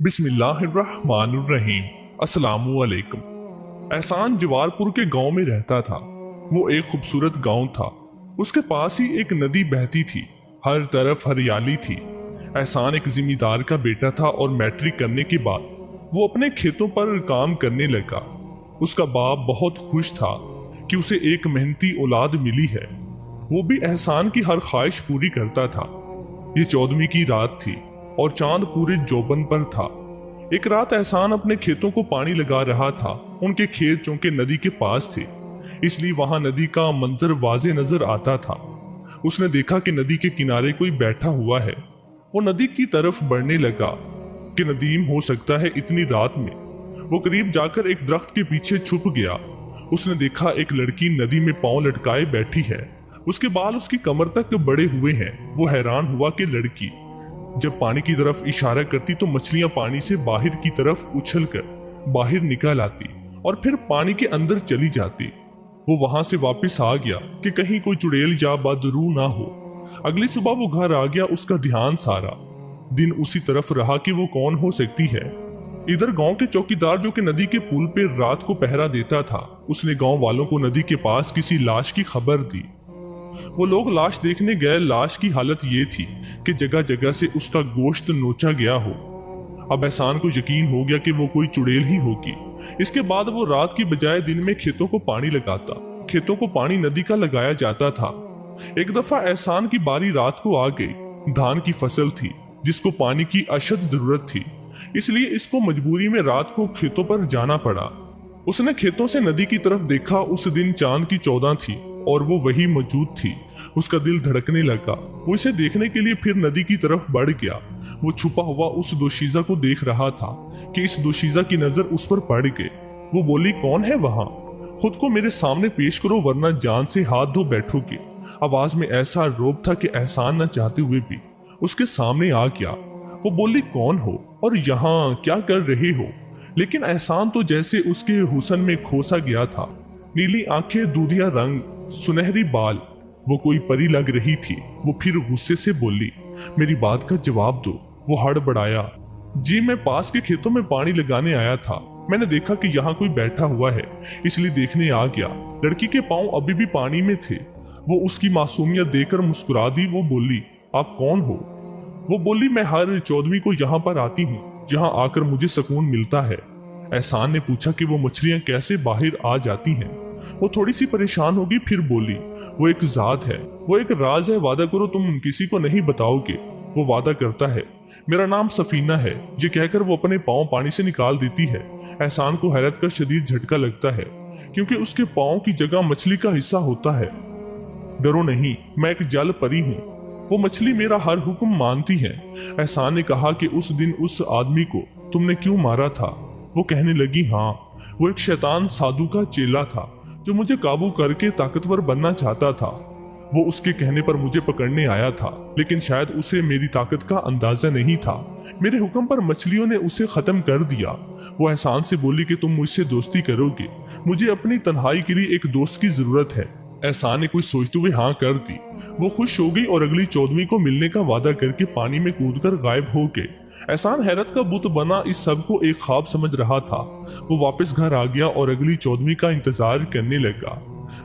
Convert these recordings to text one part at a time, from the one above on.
बिस्मिल्लाहिर्रहमानिर्रहीम। अस्सलामुअलैकुम। एहसान जवारपुर के गांव में रहता था। वो एक खूबसूरत गांव था। उसके पास ही एक नदी बहती थी। हर तरफ हरियाली थी। एहसान एक जिम्मेदार का बेटा था और मैट्रिक करने के बाद वो अपने खेतों पर काम करने लगा। उसका बाप बहुत खुश था कि उसे एक मेहनती औलाद मिली है। वो भी एहसान की हर ख्वाहिश पूरी करता था। ये 14वीं की रात थी और चांद पूरे जोबन पर था। एक रात एहसान अपने खेतों को पानी लगा रहा था। उनके खेत चूंकि नदी के पास थे, इसलिए वहां नदी का मंजर वाजे नजर आता था। उसने देखा कि नदी के किनारे कोई बैठा हुआ है। वो नदी की तरफ बढ़ने लगा कि नदीम हो सकता है इतनी रात में। वो करीब जाकर एक दरख्त के पीछे छुप गया। उसने देखा एक लड़की नदी में पांव लटकाए बैठी है। उसके बाल उसकी कमर तक बड़े हुए हैं। वो हैरान हुआ कि लड़की जब पानी की तरफ इशारा करती तो मछलियां पानी से बाहर की तरफ उछलकर बाहर निकल आती और फिर पानी के अंदर चली जाती। वो वहां से वापस आ गया कि कहीं कोई चुड़ैल या बदरू ना हो। अगली सुबह वो घर आ गया। उसका ध्यान सारा दिन उसी तरफ रहा कि वो कौन हो सकती है। इधर गांव के चौकीदार जो कि नदी के पुल पे रात को पहरा देता था, उसने गांव वालों को नदी के पास किसी लाश की खबर दी। वो लोग लाश देखने गए। लाश की हालत ये थी कि जगह जगह से उसका गोश्त नोचा गया हो। अब एहसान को यकीन हो गया कि वो कोई चुड़ैल ही होगी। इसके बाद वो रात की बजाय दिन में खेतों को पानी लगाता। खेतों को पानी नदी का लगाया जाता था। एक दफा एहसान की बारी रात को आ गई। धान की फसल थी जिसको पानी की अशद जरूरत थी, इसलिए इसको मजबूरी में रात को खेतों पर जाना पड़ा। उसने खेतों से नदी की तरफ देखा। उस दिन चांद की 14 थी और वो वही मौजूद थी। उसका दिल धड़कने लगा। वो इसे देखने के लिए फिर नदी की तरफ बढ़ गया। वो छुपा हुआ उस दोशीजा को देख रहा था कि इस दोशीजा की नजर उस पर पड़ गई। वो बोली, कौन है वहां? खुद को मेरे सामने पेश करो वरना जान से हाथ धो बैठोगे। आवाज में ऐसा रोब था कि एहसान न चाहते हुए भी उसके सामने आ गया। वो बोली, कौन हो और यहाँ क्या कर रहे हो? लेकिन एहसान तो जैसे उसके हुस्न में खोसा गया था। नीली आंखें, दूधिया रंग, सुनहरी बाल, वो कोई परी लग रही थी। वो फिर गुस्से से बोली, मेरी बात का जवाब दो। वो हड़बड़ाया, जी मैं पास के खेतों में पानी लगाने आया था। मैंने देखा कि यहाँ कोई बैठा हुआ है, इसलिए देखने आ गया। लड़की के पांव अभी भी पानी में थे। वो उसकी मासूमियत देखकर मुस्कुरा दी। वो बोली, आप कौन हो? वो बोली, मैं हर 14वीं को यहाँ पर आती हूँ। यहाँ आकर मुझे सुकून मिलता है। एहसान ने पूछा कि वो मछलियां कैसे बाहर आ जाती हैं। वो थोड़ी सी परेशान होगी, फिर बोली, वो एक जात है, वो एक राज है। वादा करो तुम किसी को नहीं बताओगे। वो वादा करता है। मेरा नाम सफीना है। ये कहकर वो अपने पांव पानी से निकाल देती है। एहसान को हैरत का शदीद झटका लगता है क्योंकि उसके पांव की जगह मछली का हिस्सा होता है। डरो नहीं, मैं एक जल परी हूँ। वो मछली मेरा हर हुक्म मानती है। एहसान ने कहा कि उस दिन उस आदमी को तुमने क्यों मारा था? वो कहने लगी, हाँ, वो एक शैतान साधु का चेला था जो मुझे काबू करके ताकतवर बनना चाहता था। वो उसके कहने पर मुझे पकड़ने आया था, लेकिन शायद उसे मेरी ताकत का अंदाजा नहीं था। मेरे हुक्म पर मछलियों ने उसे खत्म कर दिया। वो एहसान से बोली कि तुम मुझसे दोस्ती करोगे। मुझे अपनी तन्हाई के लिए एक दोस्त की जरूरत है। एहसान ने कुछ सोचते हुए हाँ कर दी। वो खुश हो गई और अगली 14वीं को मिलने का वादा करके पानी में कूदकर गायब हो गए। एहसान हैरत का बुत बना इस सब को एक ख्वाब समझ रहा था। वो वापस घर आ गया और अगली 14वीं का इंतजार करने लगा।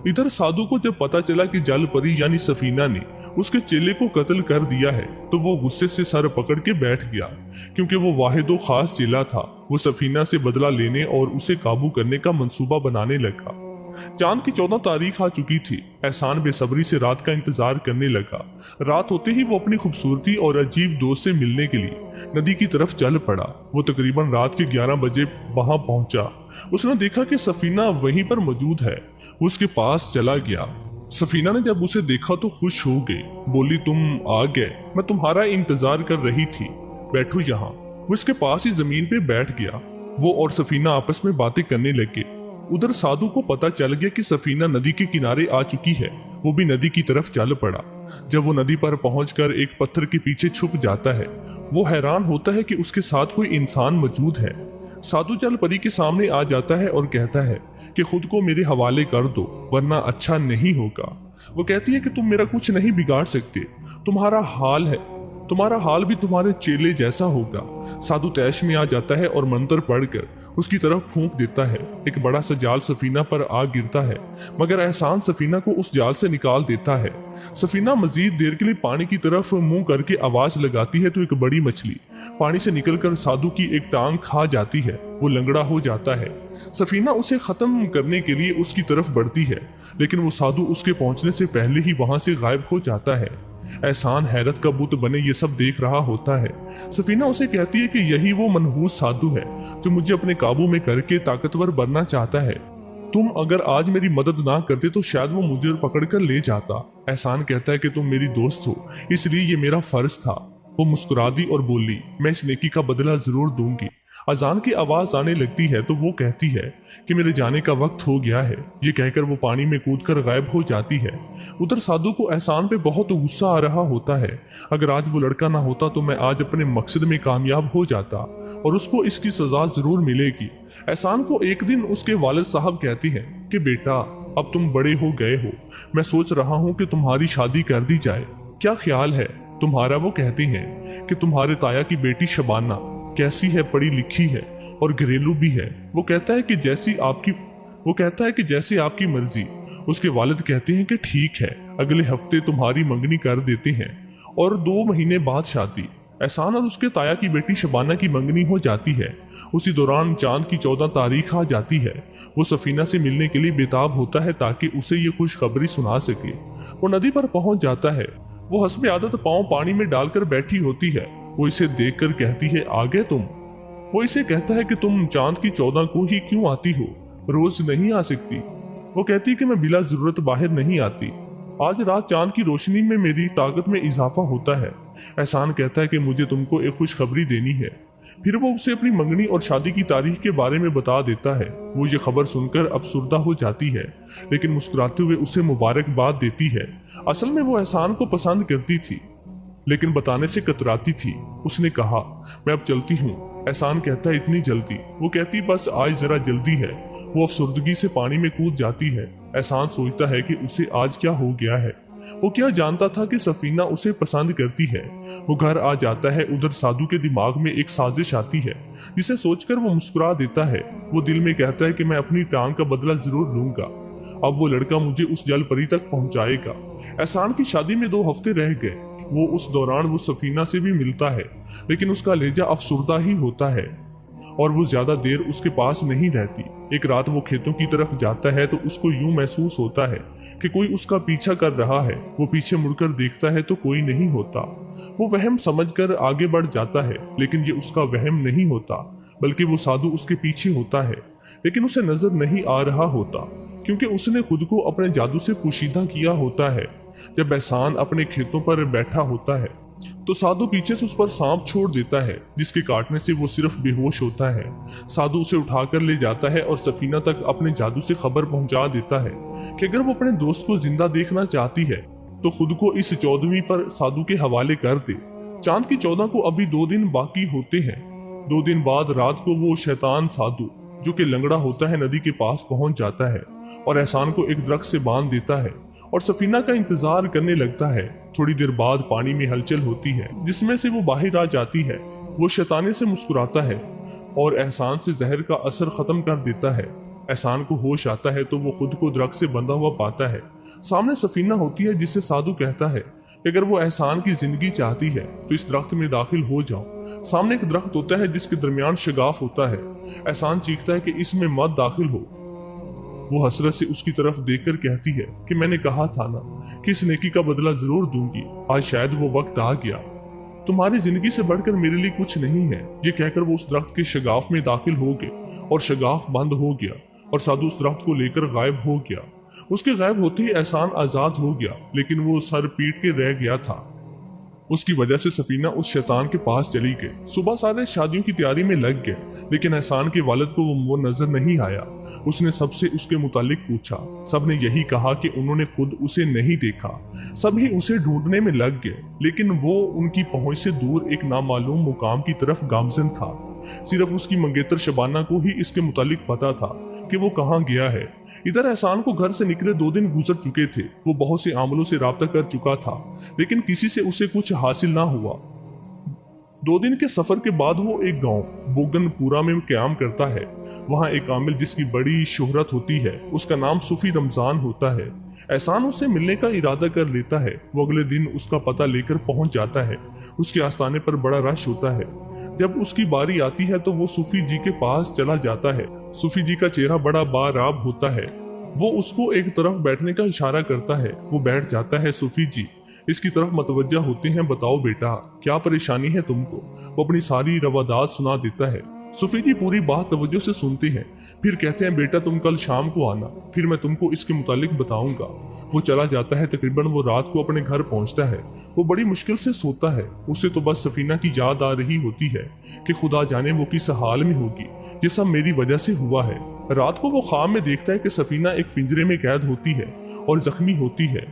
इधर साधु को जब पता चला कि जल परी यानी सफीना ने उसके चेले को कत्ल कर दिया है तो वो गुस्से से सर पकड़ के बैठ गया, क्योंकि वो वाहिदो खास चेला था। वो सफीना से बदला लेने और उसे काबू करने का मंसूबा बनाने लगा। चांद की 14 तारीख आ चुकी थी। एहसान बेसब्री से रात का इंतजार करने लगा। रात होते ही वो अपनी खूबसूरती और अजीब दोस्त से मिलने के लिए नदी की तरफ चल पड़ा। वो तकरीबन रात के 11 बजे वहां पहुंचा। उसने देखा कि सफीना वहीं पर मौजूद है। वो उसके पास चला गया। सफीना ने जब उसे देखा तो खुश हो गई। बोली, तुम आ गए, मैं तुम्हारा इंतजार कर रही थी। बैठो यहाँ। वो इसके पास ही जमीन पे बैठ गया। वो और सफीना आपस में बातें करने लगे। उधर साधु को पता चल गया कि सफीना नदी के किनारे आ चुकी है। वो भी नदी की तरफ चल पड़ा। जब वो नदी पर पहुंचकर एक पत्थर के पीछे छुप जाता है, वो हैरान होता है कि उसके साथ कोई इंसान मौजूद है। साधु जल परी के सामने आ जाता है और कहता है कि खुद को मेरे हवाले कर दो वरना अच्छा नहीं होगा। वो कहती है कि तुम मेरा कुछ नहीं बिगाड़ सकते। तुम्हारा हाल है तुम्हारा हाल भी तुम्हारे चेले जैसा होगा। साधु तैश में आ जाता है और मंत्र पढ़कर उसकी तरफ फूंक देता है। एक बड़ा सा जाल सफीना पर आ गिरता है, मगर एहसान सफीना को उस जाल से निकाल देता है। सफीना मजीद देर के लिए पानी की तरफ मुंह करके आवाज लगाती है तो एक बड़ी मछली पानी से निकलकर साधु की एक टांग खा जाती है। वो लंगड़ा हो जाता है। सफीना उसे खत्म करने के लिए उसकी तरफ बढ़ती है, लेकिन वो साधु उसके पहुंचने से पहले ही वहां से गायब हो जाता है। एहसान हैरत का बुत बने ये सब देख रहा होता है। सफीना उसे कहती है कि यही वो मनहूस साधु है जो मुझे अपने काबू में करके ताकतवर बनना चाहता है। तुम अगर आज मेरी मदद ना करते तो शायद वो मुझे पकड़कर ले जाता। एहसान कहता है कि तुम मेरी दोस्त हो, इसलिए ये मेरा फर्ज था। वो मुस्कुरा दी और बोली, मैं इस नेकी का बदला जरूर दूंगी। अजान की आवाज आने लगती है तो वो कहती है कि मेरे जाने का वक्त हो गया है। ये कहकर वो पानी में कूदकर गायब हो जाती है। उधर साधु को एहसान पे बहुत गुस्सा आ रहा होता है। अगर आज वो लड़का ना होता तो मैं आज अपने मकसद में कामयाब हो जाता और उसको इसकी सजा जरूर मिलेगी। एहसान को एक दिन उसके वालिद साहब कहती हैं कि बेटा, अब तुम बड़े हो गए हो, मैं सोच रहा हूँ कि तुम्हारी शादी कर दी जाए, क्या ख्याल है तुम्हारा? वो कहती हैं कि तुम्हारे ताया की बेटी शबाना कैसी है, पढ़ी लिखी है और घरेलू भी है। वो कहता है कि जैसी आपकी मर्जी। उसके वालिद कहते हैं कि ठीक है, अगले हफ्ते तुम्हारी मंगनी कर देते हैं और 2 महीने बाद शादी। एहसान और उसके ताया की बेटी शबाना की मंगनी हो जाती है। उसी दौरान चांद की 14 तारीख आ जाती है। वो सफीना से मिलने के लिए बेताब होता है ताकि उसे ये खुशखबरी सुना सके। वो नदी पर पहुंच जाता है। वो हस्बे आदत पांव पानी में डालकर बैठी होती है। वो इसे देखकर कहती है, आ गए तुम? वो इसे कहता है कि तुम चांद की 14 को ही क्यों आती हो, रोज नहीं आ सकती? वो कहती है कि मैं बिला जरूरत बाहर नहीं आती, आज रात चांद की रोशनी में मेरी ताकत में इजाफा होता है। एहसान कहता है कि मुझे तुमको एक खुशखबरी देनी है। फिर वो उसे अपनी मंगनी और शादी की तारीख के बारे में बता देता है। वो ये खबर सुनकर अफसुर्दा हो जाती है, लेकिन मुस्कुराते हुए उसे मुबारकबाद देती है। असल में वो एहसान को पसंद करती थी, लेकिन बताने से कतराती थी। उसने कहा, मैं अब चलती हूँ। एहसान कहता है, इतनी जल्दी? वो कहती, बस आज जरा जल्दी है। वो अफसुर्दगी से पानी में कूद जाती है। एहसान सोचता है कि उसे आज क्या हो गया है। वो क्या जानता था कि सफीना उसे पसंद करती है। वो घर आ जाता है। उधर साधु के दिमाग में एक साजिश आती है जिसे सोचकर वो मुस्कुरा देता है। वो दिल में कहता है कि मैं अपनी टांग का बदला जरूर लूंगा। अब वो लड़का मुझे उस जल परी तक पहुंचाएगा। एहसान की शादी में 2 हफ्ते रह गए। वो उस दौरान वो सफीना से भी मिलता है, लेकिन उसका लहजा अफसुर्दा ही होता है और वो ज्यादा देर उसके पास नहीं रहती। एक रात वो खेतों की तरफ जाता है तो उसको यूं महसूस होता है कि कोई उसका पीछा कर रहा है। वो पीछे मुड़कर देखता है तो कोई नहीं होता। वो वहम समझकर आगे बढ़ जाता है, लेकिन ये उसका वहम नहीं होता, बल्कि वो साधु उसके पीछे होता है। लेकिन उसे नजर नहीं आ रहा होता, क्योंकि उसने खुद को अपने जादू से पोशीदा किया होता है। जब एहसान अपने खेतों पर बैठा होता है तो साधु पीछे से उस पर सांप छोड़ देता है, जिसके काटने से वो सिर्फ बेहोश होता है। साधु उसे उठाकर ले जाता है और सफीना तक अपने जादू से खबर पहुंचा देता है कि अगर वो अपने दोस्त को जिंदा देखना चाहती है तो खुद को इस 14वीं पर साधु के हवाले कर दे। चांद की 14 को अभी 2 दिन बाकी होते हैं। 2 दिन बाद रात को वो शैतान साधु, जो कि लंगड़ा होता है, नदी के पास पहुंच जाता है और एहसान को एक दरख्त से बांध देता है और सफीना का इंतजार करने लगता है। थोड़ी देर बाद पानी में हलचल होती है, जिसमें से वो बाहर आ जाती है। वो शैताने से मुस्कुराता है और एहसान से जहर का असर खत्म कर देता है। एहसान को होश आता है तो वो खुद को दरख्त से बंधा हुआ पाता है। सामने सफीना होती है, जिससे साधु कहता है कि अगर वो एहसान की जिंदगी चाहती है तो इस दरख्त में दाखिल हो जाओ। सामने एक दरख्त होता है जिसके दरमियान शगाफ होता है। एहसान चीखता है कि इसमें मत दाखिल हो। वो हसरत से उसकी तरफ देखकर कहती है कि मैंने कहा था ना कि इस नेकी का बदला जरूर दूंगी। आज शायद वो वक्त आ गया। तुम्हारी जिंदगी से बढ़कर मेरे लिए कुछ नहीं है। ये कहकर वो उस दरख्त के शगाफ में दाखिल हो गए और शगाफ बंद हो गया और साधु उस दरख्त को लेकर गायब हो गया। उसके गायब होते ही एहसान आजाद हो गया, लेकिन वो सर पीट के रह गया था। उसकी वजह से सफीना उस शैतान के पास चली गई। सुबह सारे शादियों की तैयारी में लग गए, लेकिन एहसान के वालिद को वो नजर नहीं आया। उसने सबसे उसके मुतालिक पूछा। सबने यही कहा कि उन्होंने खुद उसे नहीं देखा। सभी उसे ढूंढने में लग गए, लेकिन वो उनकी पहुंच से दूर एक नामालूम मुकाम की तरफ गामजन था। सिर्फ उसकी मंगेतर शबाना को ही इसके मुतालिक पता था कि वो कहाँ गया है। इधर एहसान को घर से निकले 2 दिन गुजर चुके थे। वो बहुत से आमलों से राब्ता कर चुका था, लेकिन किसी से उसे कुछ हासिल ना हुआ। 2 दिन के सफर के बाद वो एक गांव बोगनपुरा में क्याम करता है। वहाँ एक आमिल जिसकी बड़ी शोहरत होती है, उसका नाम सूफी रमजान होता है। एहसान उससे मिलने का इरादा कर लेता है। वो अगले दिन उसका पता लेकर पहुंच जाता है। उसके आस्थाने पर बड़ा रश होता है। जब उसकी बारी आती है तो वो सूफी जी के पास चला जाता है। सूफी जी का चेहरा बड़ा बाराब होता है। वो उसको एक तरफ बैठने का इशारा करता है। वो बैठ जाता है। सूफी जी इसकी तरफ मतवज्जा होते हैं। बताओ बेटा, क्या परेशानी है तुमको? वो अपनी सारी रवादात सुना देता है। सूफी जी पूरी बात तवज्जो से सुनते हैं, फिर कहते हैं बेटा तुम कल शाम को आना, फिर मैं तुमको इसके मुतालिक बताऊंगा। वो चला जाता है। तकरीबन वो रात को अपने घर पहुंचता है। वो बड़ी मुश्किल से सोता है। उसे तो बस सफीना की याद आ रही होती है कि खुदा जाने वो किस हाल में होगी। ये सब मेरी वजह से हुआ है। रात को वो ख्वाब में देखता है कि सफीना एक पिंजरे में कैद होती है और जख्मी होती है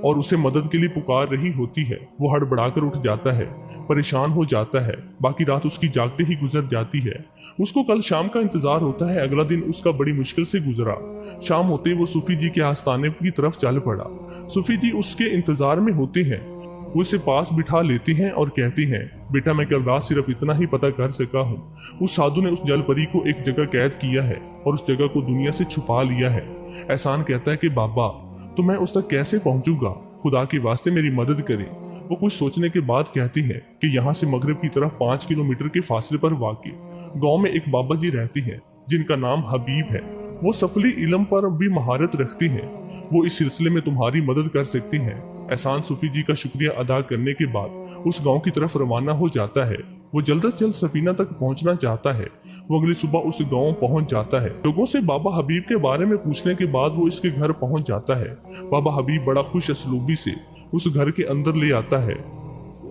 और उसे मदद के लिए पुकार रही होती है। वो हड़बड़ाकर उठ जाता है, परेशान हो जाता है। बाकी रात उसकी जागते ही गुजर जाती है। उसको कल शाम का इंतजार होता है। अगला दिन उसका बड़ी मुश्किल से गुजरा। शाम होते वो सूफी जी के आस्थाने की तरफ चल पड़ा। सूफी जी उसके इंतजार में होते हैं। वो उसे पास बिठा लेते हैं और कहते हैं बेटा मैं कल रात सिर्फ इतना ही पता कर सका हूँ। उस साधु ने उस जलपरी को एक जगह कैद किया है और उस जगह को दुनिया से छुपा लिया है। एहसान कहता है कि बाबा तो मैं उस तक कैसे पहुंचूंगा? खुदा के वास्ते मेरी मदद करें। वो कुछ सोचने के बाद कहती है कि यहाँ से मगरिब की तरफ 5 किलोमीटर के फासले पर वाक़ई गांव में एक बाबा जी रहते हैं जिनका नाम हबीब है। वो सफली इल्म पर भी महारत रखते हैं। वो इस सिलसिले में तुम्हारी मदद कर सकते हैं। एहसान सूफी जी का शुक्रिया अदा करने के बाद उस गांव की तरफ रवाना हो जाता है। वो जल्द से जल्द सफीना तक पहुंचना चाहता है। वो अगली सुबह उस गांव पहुंच जाता है। लोगों से बाबा हबीब के बारे में पूछने के बाद वो इसके घर पहुंच जाता है। बाबा हबीब बड़ा खुश असलूबी से उस घर के अंदर ले आता है।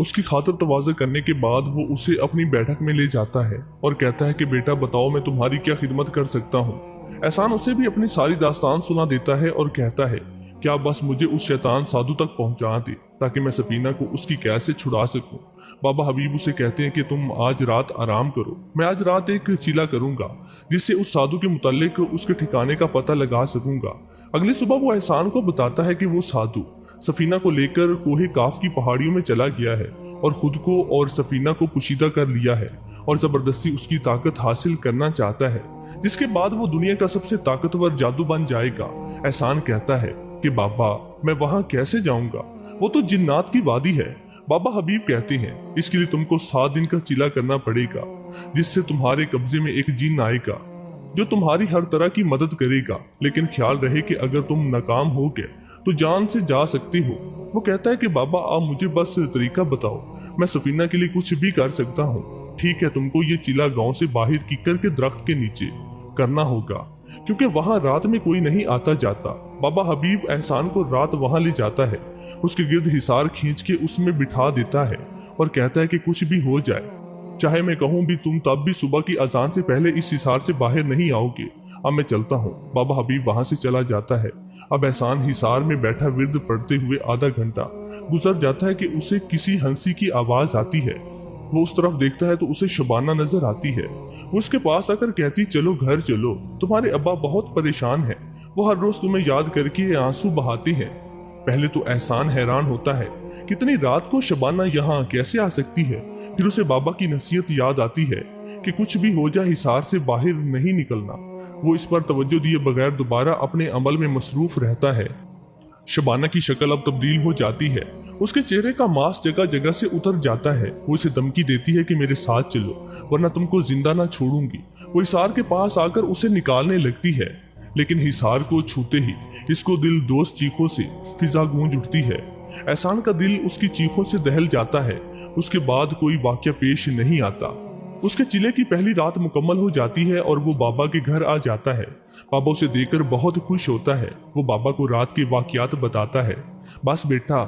उसकी खातिर तवाज़ा करने के बाद वो उसे अपनी बैठक में ले जाता है और कहता है कि बेटा बताओ मैं तुम्हारी क्या खिदमत कर सकता हूँ। एहसान उसे भी अपनी सारी दास्तान सुना देता है और कहता है क्या बस मुझे उस शैतान साधु तक पहुंचा दे ताकि मैं सफीना को उसकी कैद से छुड़ा सकूं। बाबा हबीब उसे कहते हैं कि तुम आज रात आराम करो, मैं आज रात एक चिला करूंगा जिससे उस साधु के मुतालिक उसके ठिकाने का पता लगा सकूंगा। अगली सुबह वो एहसान को बताता है कि वो साधु सफीना को लेकर कोहे काफ की पहाड़ियों में चला गया है और खुद को और सफीना को पुशीदा कर लिया है और जबरदस्ती उसकी ताकत हासिल करना चाहता है, जिसके बाद वो दुनिया का सबसे ताकतवर जादू बन जाएगा। एहसान कहता है कि बाबा मैं वहां कैसे जाऊंगा? वो तो जिन्नात की वादी है। बाबा हबीब कहते हैं इसके लिए तुमको 7 दिन का चिला करना पड़ेगा जिससे तुम्हारे कब्जे में एक जिन आएगा जो तुम्हारी हर तरह की मदद करेगा, लेकिन ख्याल रहे कि अगर तुम नाकाम हो गए तो जान से जा सकते हो। वो कहता है कि बाबा आप मुझे बस तरीका बताओ, मैं सफीना के लिए कुछ भी कर सकता हूँ। ठीक है, तुमको ये चिला गांव से बाहर कीकर के दरख्त के नीचे करना होगा क्योंकि वहां रात में कोई नहीं आता जाता। बाबा हबीब एहसान को रात वहां ले जाता है, उसके गिर्द हिसार खींच के उसमें बिठा देता है और कहता है कि कुछ भी हो जाए, चाहे मैं कहूं भी तुम तब भी सुबह की अजान से पहले इस हिसार से बाहर नहीं आओगे। अब मैं चलता हूँ। बाबा हबीब वहां से चला जाता है। अब एहसान हिसार में बैठा विर्द पढ़ते हुए आधा घंटा गुजर जाता है कि उसे किसी हंसी की आवाज आती है। वो उस तरफ देखता है तो उसे शबाना नजर आती है। वो उसके पास आकर कहती चलो घर चलो, तुम्हारे अब्बा बहुत परेशान है, वो हर रोज तुम्हें याद करके आंसू बहाते हैं। पहले तो एहसान हैरान होता है कितनी रात को शबाना यहाँ कैसे आ सकती है। फिर उसे बाबा की नसीहत याद आती है कि कुछ भी हो जाए हिसार से बाहर नहीं निकलना। वो इस पर तवज्जो दिए बगैर दोबारा अपने अमल में मसरूफ रहता है। शबाना की शक्ल अब तब्दील हो जाती है। उसके चेहरे का मांस जगह जगह से उतर जाता है। वो इसे धमकी देती है कि मेरे साथ चलो वरना तुमको जिंदा ना छोड़ूंगी। वो हिसार के पास आकर उसे निकालने लगती है, लेकिन हिसार को छूते ही इसको दिल दोस्त चीखों से फिजा गूंज उठती है। एहसान का दिल उसकी चीखों से दहल जाता है। उसके बाद कोई वाक्य पेश नहीं आता। उसके चिले की पहली रात मुकम्मल हो जाती है और वो बाबा के घर आ जाता है। बाबा उसे देखकर बहुत खुश होता है। वो बाबा को रात के वाकयात बताता है। बस बेटा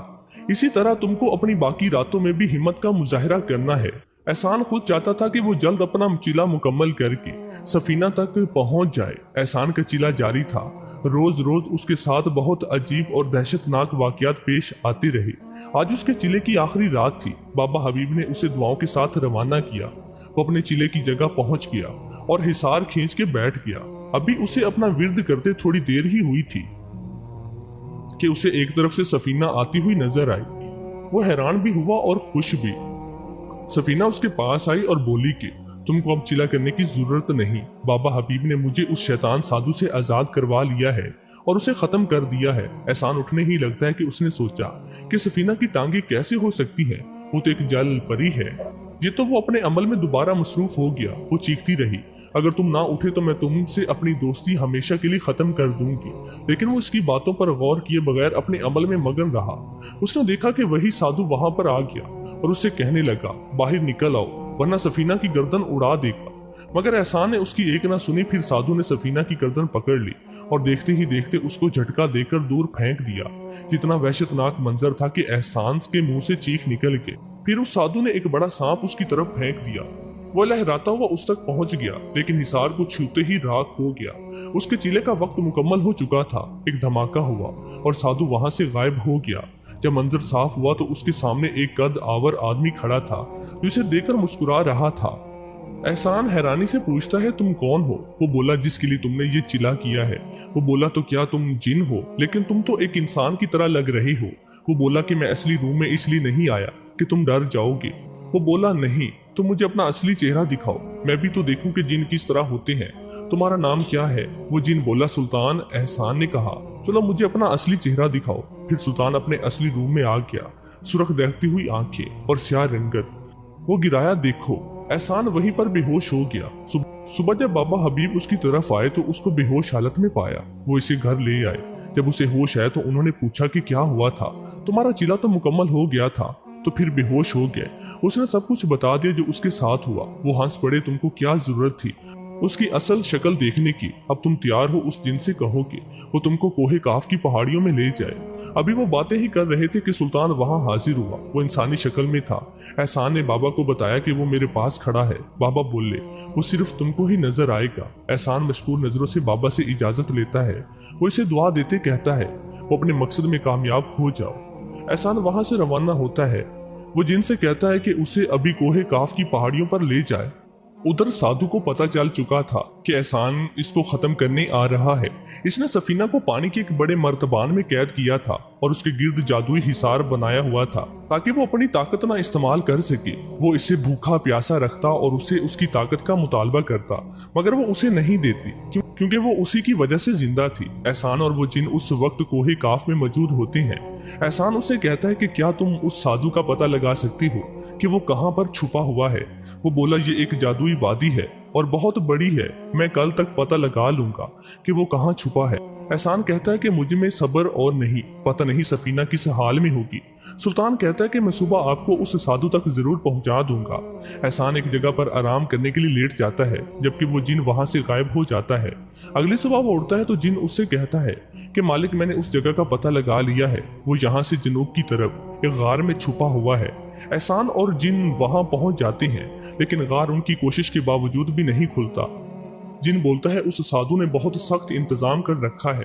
इसी तरह तुमको अपनी बाकी रातों में भी हिम्मत का मुजाहिरा करना है। एहसान खुद चाहता था कि वो जल्द अपना चिला मुकम्मल करके सफीना तक पहुंच जाए। एहसान का चिला जारी था। रोज रोज उसके साथ बहुत अजीब और दहशतनाक वाकयात पेश आते रहे। आज उसके चिले की आखिरी रात थी। बाबा हबीब ने उसे दुआओं के साथ रवाना किया। वो अपने चिले की जगह पहुंच गया और हिसार खींच के बैठ गया। अभी उसे अपना विर्द करते थोड़ी देर ही हुई थी कि उसे एक तरफ से सफीना आती हुई नजर आई। वो हैरान भी हुआ और खुश भी। सफीना उसके पास आई और बोली कि तुमको अब चिल्ला करने की जरूरत नहीं, बाबा हबीब ने मुझे उस शैतान साधु से आजाद करवा लिया है और उसे खत्म कर दिया है। एहसान उठने ही लगता है कि उसने सोचा कि सफीना की टांगे कैसे हो सकती हैं, वो तो एक जल परी है। ये तो वो अपने अमल में दोबारा मसरूफ हो गया। वो चीखती रही, अगर तुम ना उठे तो मैं तुमसे अपनी दोस्ती हमेशा के लिए खत्म कर दूंगी। लेकिन वो इसकी बातों पर गौर किए बगैर अपने अमल में मगन रहा। उसने देखा कि वही साधु वहां पर आ गया और उससे कहने लगा, बाहर निकल आओ वरना सफीना की गर्दन उड़ा देगा। मगर एहसान ने उसकी एक ना सुनी। फिर साधु ने सफीना की गर्दन पकड़ ली और देखते ही देखते उसको झटका देकर दूर फेंक दिया। कितना वहशतनाक मंजर था कि एहसान के मुंह से चीख निकल के फिर उस साधु ने एक बड़ा सांप उसकी तरफ फेंक दिया। वो लहराता हुआ उस तक पहुंच गया, लेकिन हिसार को छूते ही राख हो गया। उसके चिले का वक्त मुकम्मल हो चुका था। एक धमाका हुआ और साधु वहां से गायब हो गया। जब मंजर साफ हुआ तो उसके सामने एक कद आवर आदमी खड़ा था जो उसे देखकर मुस्कुरा रहा था। एहसान हैरानी से पूछता है, तुम कौन हो? वो बोला, जिसके लिए तुमने ये चिल्ला किया है। वो बोला, तो क्या तुम जिन हो? लेकिन तुम तो एक इंसान की तरह लग रही हो। वो बोला कि मैं असली रूम में इसलिए नहीं आया कि तुम डर जाओगे। वो बोला, नहीं, तुम मुझे अपना असली चेहरा दिखाओ, मैं भी तो देखूं कि जिन किस तरह होते हैं। तुम्हारा नाम क्या है? वो जिन बोला, सुल्तान। एहसान ने कहा, चलो मुझे अपना असली चेहरा दिखाओ। फिर सुल्तान अपने असली रूम में आ गया, सुर्ख दहकती हुई आंखें और स्याह रंगत। वो गिराया, देखो। एहसान वहीं पर बेहोश हो गया। सुबह जब बाबा हबीब उसकी तरफ आए तो उसको बेहोश हालत में पाया। वो इसे घर ले आए। जब उसे होश आया तो उन्होंने पूछा कि क्या हुआ था? तुम्हारा चिल्ला तो मुकम्मल हो गया था, तो फिर बेहोश हो गए। उसने सब कुछ बता दिया जो उसके साथ हुआ। वो हंस पड़े, तुमको क्या जरूरत थी उसकी असल शक्ल देखने की? अब तुम तैयार हो उस दिन से कहो कि वो तुमको कोहे काफ की पहाड़ियों में ले जाए। अभी वो बातें ही कर रहे थे कि सुल्तान वहां हाजिर हुआ। वो इंसानी शक्ल में था। एहसान ने बाबा को बताया कि वो मेरे पास खड़ा है। बाबा बोले, वो सिर्फ तुमको ही नजर आएगा। एहसान मशकूर नजरों से बाबा से इजाजत लेता है। वो इसे दुआ देते कहता है, वो अपने मकसद में कामयाब हो जाओ। एहसान वहां से रवाना होता है। वो जिनसे कहता है कि उसे अभी कोहे काफ की पहाड़ियों पर ले जाए। उधर साधु को पता चल चुका था कि एहसान इसको खत्म करने आ रहा है। इसने सफीना को पानी के एक बड़े मर्तबान में कैद किया था और उसके गिर्द जादुई हिसार बनाया हुआ था ताकि वो अपनी ताकत ना इस्तेमाल कर सके। वो इसे भूखा प्यासा रखता और उसे उसकी ताकत का मुतालबा करता, मगर वो उसे नहीं देती क्योंकि वो उसी की वजह से जिंदा थी। एहसान और वो जिन उस वक्त कोहे काफ में मौजूद होते हैं। एहसान उसे कहता है कि क्या तुम उस साधु का पता लगा सकती हो कि वो कहाँ पर छुपा हुआ है? वो बोला, ये एक जादुई वादी है और बहुत बड़ी है। मैं कल तक पता लगा लूंगा कि वो कहाँ छुपा है। एहसान कहता है कि मुझ में सब्र और नहीं, पता नहीं सफीना किस हाल में होगी। सुल्तान कहता है कि मैं सुबह आपको उस साधु तक जरूर पहुंचा दूंगा। एहसान एक जगह पर आराम करने के लिए लेट जाता है जबकि वो जिन वहां से गायब हो जाता है। अगली सुबह वो उठता है तो जिन उससे कहता है कि मालिक, मैंने उस जगह का पता लगा लिया है। वो यहाँ से जनूब की तरफ एक गार में छुपा हुआ है। एहसान और जिन वहां पहुंच जाते हैं, लेकिन गार उनकी कोशिश के बावजूद भी नहीं खुलता। जिन बोलता है, उस साधु ने बहुत सख्त इंतजाम कर रखा है।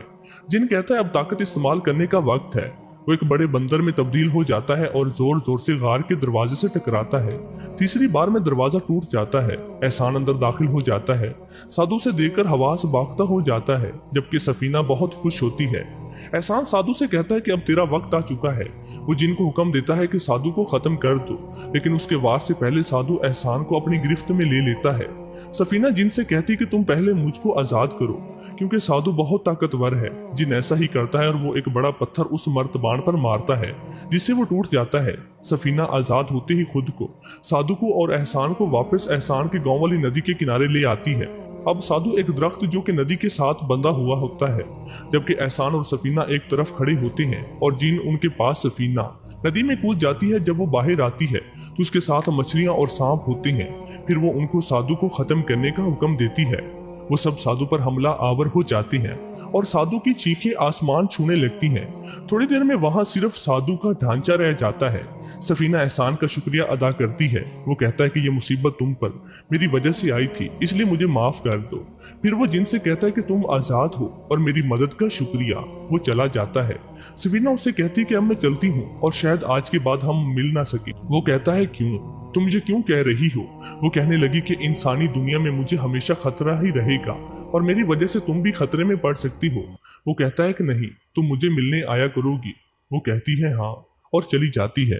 जिन कहता है, अब ताकत इस्तेमाल करने का वक्त है। वो एक बड़े बंदर में तब्दील हो जाता है और जोर जोर से गार के दरवाजे से टकराता है। तीसरी बार में दरवाजा टूट जाता है। एहसान अंदर दाखिल हो जाता है। साधु से देखकर हवास बाख्ता हो जाता है, जबकि सफीना बहुत खुश होती है। एहसान साधु से कहता है कि अब तेरा वक्त आ चुका है। वो जिनको हुक्म देता है कि साधु को खत्म कर दो, लेकिन उसके वार से पहले साधु एहसान को अपनी गिरफ्त में ले लेता है। सफीना जिन से कहती कि तुम पहले मुझको आजाद करो, क्योंकि साधु बहुत ताकतवर है। जिन ऐसा ही करता है और वो एक बड़ा पत्थर उस मर्तबान पर मारता है जिससे वो टूट जाता है। सफीना आजाद होते ही खुद को, साधु को और एहसान को वापस एहसान के गांव वाली नदी के किनारे ले आती है। अब साधु एक दरख्त जो कि नदी के साथ बंधा हुआ होता है, जबकि एहसान और सफीना एक तरफ खड़े होते हैं और जिन उनके पास। सफीना नदी में कूद जाती है। जब वो बाहर आती है तो उसके साथ मछलियां और सांप होते हैं। फिर वो उनको साधु को खत्म करने का हुक्म देती है। वो सब साधु पर हमला आवर हो जाते हैं और साधु की चीखें आसमान छूने लगती हैं। थोड़ी देर में वहां सिर्फ साधु का ढांचा रह जाता है। सफीना एहसान का शुक्रिया अदा करती है। वो कहता है कि ये मुसीबत तुम पर मेरी वजह से आई थी, इसलिए मुझे माफ कर दो। फिर वो जिनसे कहता है कि तुम आजाद हो और मेरी मदद का शुक्रिया। वो चला जाता है। सफीना उससे कहती है कि अब मैं चलती हूँ और शायद आज के बाद हम मिल ना सके। वो कहता है, क्यों? तुम मुझे क्यों कह रही हो? वो कहने लगी कि इंसानी दुनिया में मुझे हमेशा खतरा ही रहेगा और मेरी वजह से तुम भी खतरे में पड़ सकती हो। वो कहता है कि नहीं, तुम मुझे मिलने आया करोगी। वो कहती है हाँ और चली जाती है।